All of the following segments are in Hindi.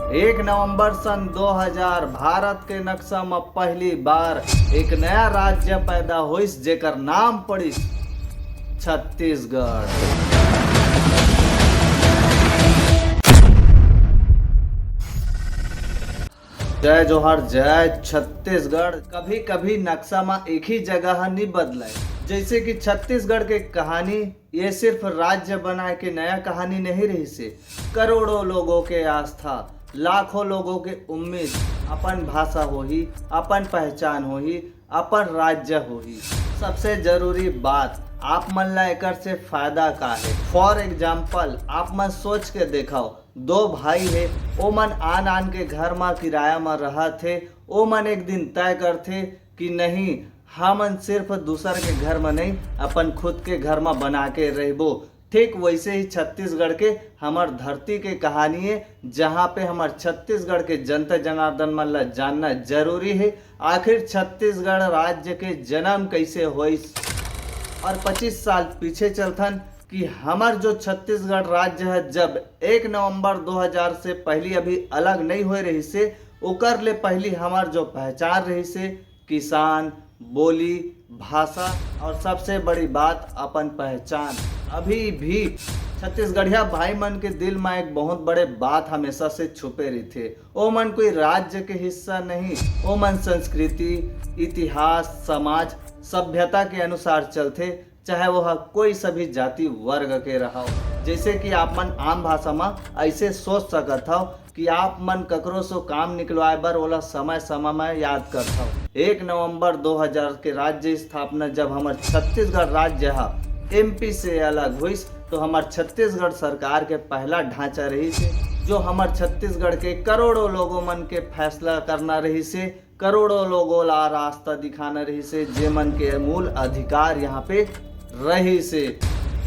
1 नवंबर सन 2000 भारत के नक्शा में पहली बार एक नया राज्य पैदा हुइस जेकर नाम पड़िस छत्तीसगढ़। जय जोहार जय छत्तीसगढ़। कभी कभी नक्शा में एक ही जगह नहीं बदला, जैसे कि छत्तीसगढ़ के कहानी ये सिर्फ राज्य बनाए के नया कहानी नहीं रही से, करोड़ों लोगों के आस्था, लाखों लोगों के उम्मीद, अपन भाषा होही, अपन पहचान होही, अपन राज्य होही। सबसे जरूरी बात आप मन ला एकर से फायदा का है। फॉर एग्जाम्पल आप मन सोच के देखाओ, दो भाई है, ओ मन आन आन के घर में किराया में रहा थे। ओ मन एक दिन तय करते कि नहीं, हमन सिर्फ दूसर के घर में नहीं अपन खुद के घर में बना के रहबो। ठीक वैसे ही छत्तीसगढ़ के हमार धरती के कहानी है, जहाँ पे हमार छत्तीसगढ़ के जनता जनार्दन मन ला जानना जरूरी है। आखिर छत्तीसगढ़ राज्य के जन्म कैसे होइस और 25 साल पीछे चलथन कि हमार जो छत्तीसगढ़ राज्य है जब 1 नवंबर 2000 से पहली अभी अलग नहीं हो रही से, ओकर ले पहली हमार जो पहचान रही से किसान, बोली, भाषा और सबसे बड़ी बात अपन पहचान। अभी भी छत्तीसगढ़िया भाई मन के दिल में एक बहुत बड़े बात हमेशा से छुपे रही थे। ओ मन कोई राज्य के हिस्सा नहीं, ओ मन संस्कृति, इतिहास, समाज, सभ्यता के अनुसार चलते, चाहे वह कोई सभी जाति वर्ग के रहा हो। जैसे कि आप मन आम भाषा में ऐसे सोच सकत हो कि आप मन ककरो सो काम निकलवाए बर ओला समय समय में याद करता हो। 1 नवंबर 2000 के राज्य स्थापना जब हमार छत्तीसगढ़ राज्य है एमपी से अलग हुई, तो हमार छत्तीसगढ़ सरकार के पहला ढांचा रही से, जो हमार छत्तीसगढ़ के करोड़ों लोगों मन के फैसला करना रही से, करोड़ों लोगों ला रास्ता दिखाना रही से, जे मन के मूल अधिकार यहाँ पे रही से।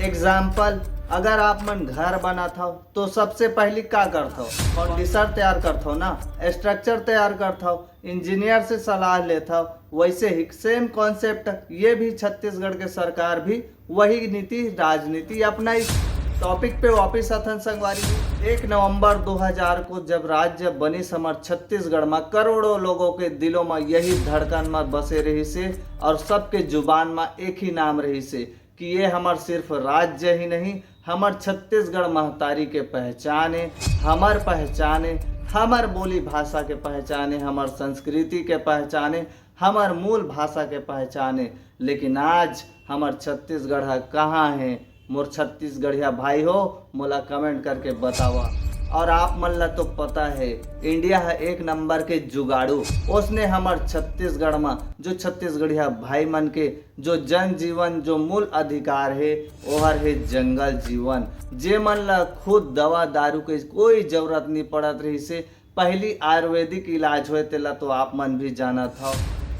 एग्जाम्पल, अगर आप मन घर बनाता हो तो सबसे पहले क्या करता हो? फाउंडेशन तैयार करता हो ना, स्ट्रक्चर तैयार करता हो, इंजीनियर से सलाह लेता हो। वैसे ही सेम कॉन्सेप्ट ये भी छत्तीसगढ़ के सरकार भी वही नीति राजनीति अपनाई। टॉपिक पे वापिस अथन संगवारी। 1 नवंबर 2000 को जब राज्य बनी हमार छत्तीसगढ़ में करोड़ों लोगों के दिलों में यही धड़कन में बसे रही से और सबके जुबान में एक ही नाम रही से कि ये हमार सिर्फ राज्य ही नहीं, हमार छत्तीसगढ़ महतारी के पहचान है, हमार पहचान है, हमार बोली भाषा के पहचान है, हमार संस्कृति के पहचान है, हमार मूल भाषा के पहचान है। लेकिन आज हमार छत्तीसगढ़ कहाँ है? मोर छत्तीसगढ़िया भाई हो, मोला कमेंट करके बतावा। और आप मन ला तो पता है इंडिया है 1 नंबर के जुगाड़ू, उसने हमार छत्तीसगढ़ में जो छत्तीसगढ़िया भाई मन के जो जन जीवन जो मूल अधिकार है ओहर है जंगल जीवन। जे मन ला खुद दवा दारू के कोई जरूरत नहीं पड़त रही से, पहली आयुर्वेदिक इलाज हुए तेला तो आप मन भी जाना था।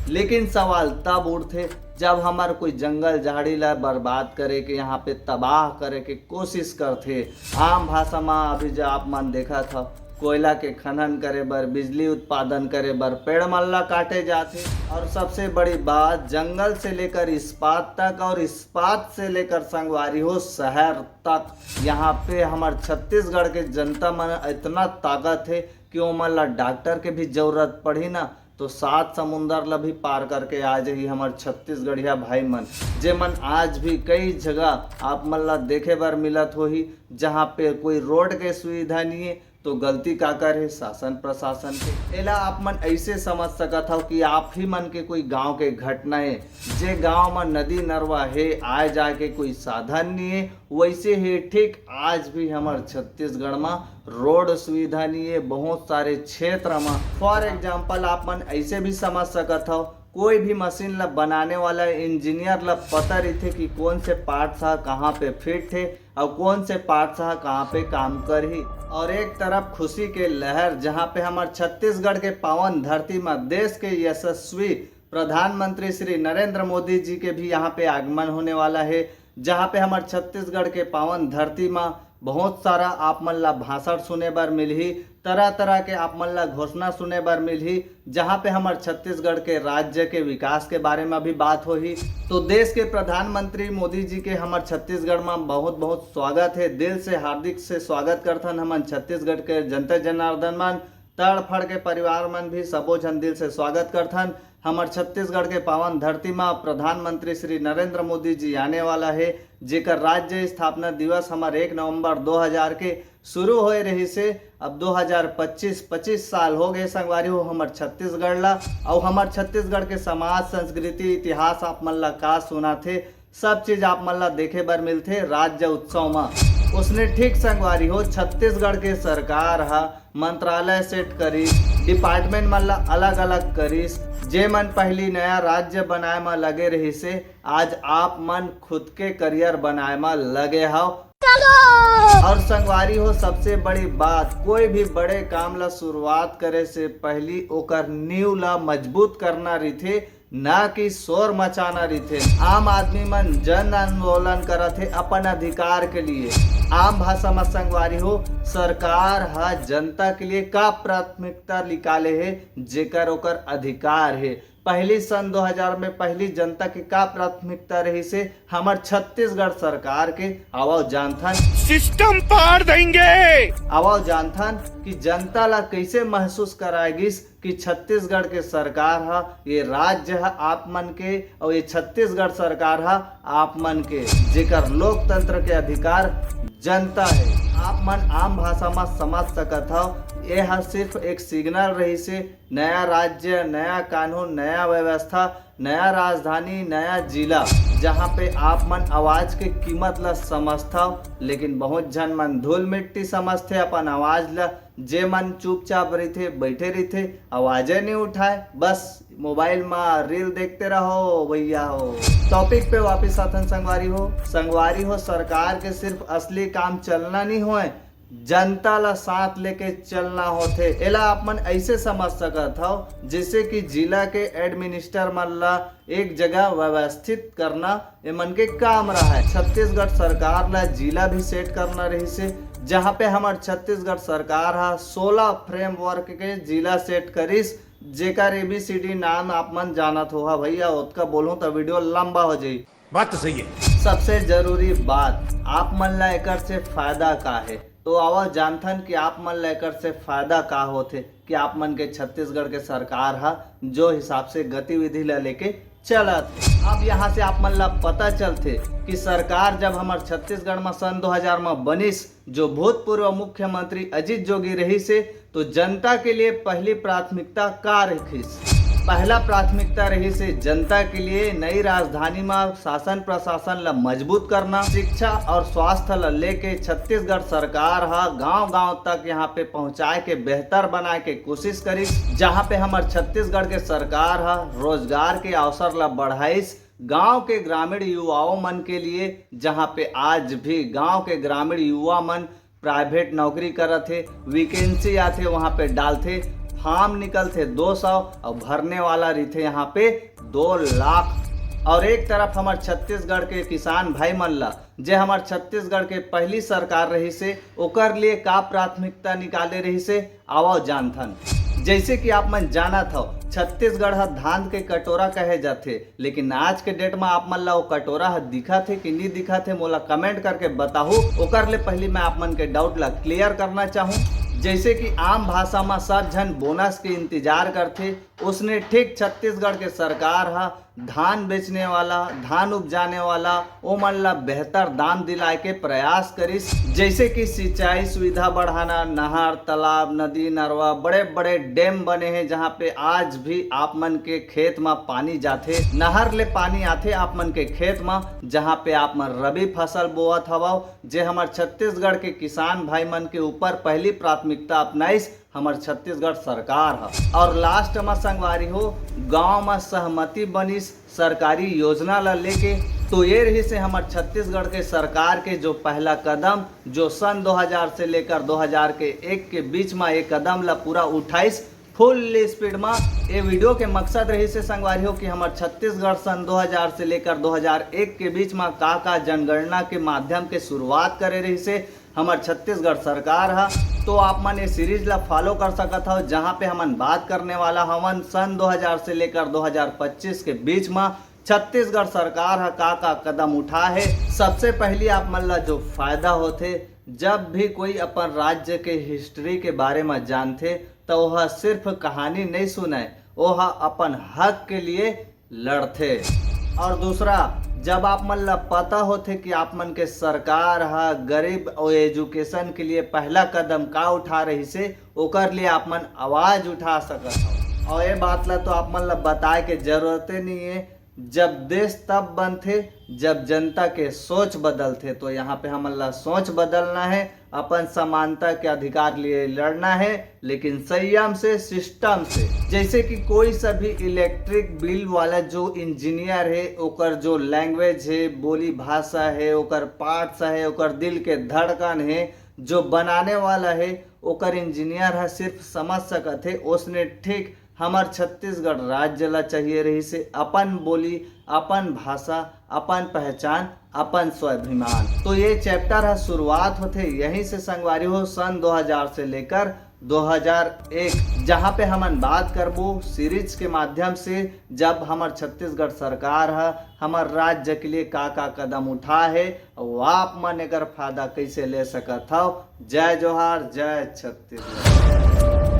लेकिन सवाल तब उठते जब हमार कोई जंगल झाड़ी ला बर्बाद करे के, यहाँ पे तबाह करे के कोशिश करते। आम भाषा में अभी जो आप मन देखा था, कोयला के खनन करे बर, बिजली उत्पादन करे बर पेड़ मल्ला काटे जाते। और सबसे बड़ी बात, जंगल से लेकर इस्पात तक और इस्पात से लेकर संगवारी हो शहर तक, यहाँ पे हमार छत्तीसगढ़ के जनता मन इतना ताकत है कि वो मन ला डॉक्टर के भी जरूरत पड़ी ना तो 7 समुंदर ला भी पार करके आ जाही हमार छत्तीसगढ़िया भाई मन, जे मन आज भी कई जगह आप मन ला देखे बर मिलत होही जहाँ पे कोई रोड के सुविधा नहीं है। तो गलती का करे शासन प्रशासन के। एला आप मन ऐसे समझ सकत हो कि आप ही मन के कोई गांव के घटना है, जे गांव में नदी नरवा है, आए जाके कोई साधन नहीं है, वैसे ही ठीक आज भी हमारे छत्तीसगढ़ में रोड सुविधा नहीं है बहुत सारे क्षेत्र में। फॉर एग्जाम्पल आप मन ऐसे भी समझ सकत हो, कोई भी मशीन ला बनाने वाला इंजीनियर ला पता रहते कि कौन से पार्ट्स कहाँ पे फिट है और कौन से पार्ट्स कहाँ पे काम कर ही। और एक तरफ खुशी के लहर जहाँ पे हमारे छत्तीसगढ़ के पावन धरती में देश के यशस्वी प्रधानमंत्री श्री नरेंद्र मोदी जी के भी यहाँ पे आगमन होने वाला है, जहाँ पे हमारे छत्तीसगढ़ के पावन धरती में बहुत सारा आप मन ला भाषण सुने बर मिलही, तरह तरह के आप मन ला घोषणा सुने बर मिलही, जहाँ पे हमार छत्तीसगढ़ के राज्य के विकास के बारे में भी बात होही। तो देश के प्रधानमंत्री मोदी जी के हमार छत्तीसगढ़ में बहुत बहुत स्वागत है। दिल से हार्दिक से स्वागत करथन हमार छत्तीसगढ़ के जनता जनार्दन मन, तड़फड़ के परिवार मन भी सबो जन दिल से स्वागत करथन। हमार छत्तीसगढ़ के पावन धरती में प्रधानमंत्री श्री नरेंद्र मोदी जी आने वाला है, जेकर राज्य स्थापना दिवस हमार 1 नवंबर 2000 के शुरू होए रही से अब 2025 साल हो गए संगवारी हो हमार छत्तीसगढ़ ला। और हमार छत्तीसगढ़ के समाज संस्कृति इतिहास आप मन ला का सुना थे, सब चीज आप मन ला देखे बर मिलते राज्य उत्सव में। उसने ठीक संगवारी हो छत्तीसगढ़ के सरकार हा मंत्रालय सेट करीस, डिपार्टमेंट मन ला अलग अलग करीस, जे मन पहली नया राज्य बनाए में लगे रही से आज आप मन खुद के करियर बनाए में लगे हाओ। और संगवारी हो सबसे बड़ी बात, कोई भी बड़े काम ला शुरुआत करे से पहली ओकर नींव ला मजबूत करना रही, ना कि शोर मचाना रही। आम आदमी मन जन आंदोलन करत है अपन अधिकार के लिए। आम भाषा में संगवारी हो सरकार हा जनता के लिए का प्राथमिकता निकाले है, जेकर ओकर अधिकार है। पहली सन 2000 में पहली जनता की का प्राथमिकता रही से हमार छत्तीसगढ़ सरकार के आवाज जानथन सिस्टम पार देंगे। आवाज जानथन कि जनता ला कैसे महसूस कराएगिस कि छत्तीसगढ़ के सरकार हा ये राज्य हा आप मन के, और ये छत्तीसगढ़ सरकार हा आप मन के, जेकर लोकतंत्र के अधिकार जनता है। आप मन आम भाषा में समझ सकत हो, यह सिर्फ एक सिग्नल रही से नया राज्य, नया कानून, नया व्यवस्था, नया राजधानी, नया जिला, जहाँ पे आप मन आवाज के कीमत ला समझता हो। लेकिन बहुत जन मन धूल मिट्टी समझते अपन आवाज ला, जे मन चुपचाप रहते बैठे रहते आवाजें नहीं उठाए, बस मोबाइल में रील देखते रहो भैया हो। टॉपिक पे वापस आथन संगवारी हो सरकार के सिर्फ असली काम चलना नहीं होए, जनता ला साथ लेके चलना होते। एला आप मन ऐसे समझ सकत हो जैसे कि जिला के एडमिनिस्टर मन ला एक जगह व्यवस्थित करना ये मन के काम रहा है। छत्तीसगढ़ सरकार ला जिला भी सेट करना रही से, जहाँ पे हमार छत्तीसगढ़ सरकार हा 16 फ्रेमवर्क के जिला सेट करिस, जेकर ABCD नाम आप मन जानत हो भैया। उसका बोलूं तो वीडियो लंबा हो जाई। बात तो सही है। सबसे जरूरी बात, आप मन ला एकर से फायदा का है, तो आवाज जानथन कि आप मन ला एकर से फायदा का होथे कि आप मन के छत्तीसगढ़ के सरकार हा जो हिसाब से गतिविधि ला लेके चलत। अब यहाँ से आप मन ला पता चलते कि सरकार जब हमार छत्तीसगढ़ में सन 2000 में बनिस, जो भूतपूर्व मुख्यमंत्री अजीत जोगी रही से, तो जनता के लिए पहली प्राथमिकता का रखिस। पहला प्राथमिकता रही से जनता के लिए नई राजधानी में शासन प्रशासन ला मजबूत करना, शिक्षा और स्वास्थ्य ला लेके छत्तीसगढ़ सरकार हा गांव-गांव तक यहाँ पे पहुँचाए के बेहतर बनाए के कोशिश करी, जहाँ पे हमार छत्तीसगढ़ के सरकार हा रोजगार के अवसर ला बढ़ाइस गांव के ग्रामीण युवाओं मन के लिए, जहाँ पे आज भी गांव के ग्रामीण युवा मन प्राइवेट नौकरी करत थे, वैकेंसी आते वहाँ पे डालते, फॉर्म निकलते 200 और भरने वाला रहते यहाँ पे 2 लाख। और एक तरफ हमार छत्तीसगढ़ के किसान भाई मन ला, जे हमार छत्तीसगढ़ के पहली सरकार रही से, ओकर लिए का प्राथमिकता निकाले रही से आवाज जानथन। जैसे कि आप मन जाना था छत्तीसगढ़ हा धान के कटोरा कहे जाते, लेकिन आज के डेट में आप मन ला वो कटोरा हा दिखा थे कि नहीं दिखा थे, मोला कमेंट करके बताओ। ओकर ले पहले मैं आप मन के डाउट ला क्लियर करना चाहूँ। जैसे कि आम भाषा में सब जन बोनस के इंतजार करते, उसने ठीक छत्तीसगढ़ के सरकार हा धान बेचने वाला, धान उपजाने वाला ओ मन ला बेहतर दाम दिलाए के प्रयास करिस। जैसे कि सिंचाई सुविधा बढ़ाना, नहर, तालाब, नदी, नरवा, बड़े बड़े डैम बने हैं, जहाँ पे आज भी आप मन के खेत में पानी जाते, नहर ले पानी आते आप मन के खेत में, जहाँ पे आप मन रबी फसल बोअत हवा, जे हमार छत्तीसगढ़ के किसान भाई मन के ऊपर पहली प्राथमिकता अपनाइस हमार छत्तीसगढ़ सरकार है। और लास्ट में संगवारी हो गांव में सहमति बनिस सरकारी योजना ला लेके, तो ये रही से हमार छत्तीसगढ़ के सरकार के जो पहला कदम, जो सन 2000 से लेकर 2001 के बीच में एक कदम ला पूरा उठाइस फुल स्पीड में। ये वीडियो के मकसद रही से संगवारी हो कि हमार छत्तीसगढ़ सन 2000 से लेकर 2001 के बीच में का जनगणना के माध्यम के शुरुआत करे रही से, हमार छत्तीसगढ़ सरकार है। तो आप मन ये सीरीज ला फॉलो कर सकत हो, जहाँ पे हमन बात करने वाला हवन सन 2000 से लेकर 2025 के बीच में छत्तीसगढ़ सरकार है का कदम उठा है। सबसे पहले आप मन ला जो फायदा होते, जब भी कोई अपन राज्य के हिस्ट्री के बारे में जानते तो वह सिर्फ कहानी नहीं सुने, वह अपन हक के लिए लड़ते। और दूसरा, जब आप मन ला पता होते कि आप मन के सरकार है गरीब और एजुकेशन के लिए पहला कदम का उठा रही से, ओकर लिए आप मन आवाज उठा सकत हो। और ये बात ला तो आप मन ला बताए के जरूरत नहीं है। जब देश तब बनते जब जनता के सोच बदलते। तो यहाँ पे हमन ला सोच बदलना है, अपन समानता के अधिकार लिए लड़ना है, लेकिन संयम से, सिस्टम से। जैसे कि कोई सा भी इलेक्ट्रिक बिल वाला जो इंजीनियर है, ओकर जो लैंग्वेज है, बोली भाषा है, ओकर पार्ट्स है, ओकर दिल के धड़कन है, जो बनाने वाला है ओकर इंजीनियर है सिर्फ समझ सकत है। उसने ठीक हमार छत्तीसगढ़ राज्य ला चाहिए रही से अपन बोली, अपन भाषा, अपन पहचान, अपन स्वाभिमान। तो ये चैप्टर है शुरुआत होते यहीं से संगवारी हो सन 2000 से लेकर 2001, जहाँ पे हमन बात करबो सीरीज के माध्यम से जब हमार छत्तीसगढ़ सरकार है हमार राज्य के लिए का कदम उठा है, और आप मन एकर फायदा कैसे ले सकत हो। जय जोहार, जय छत्तीसगढ़।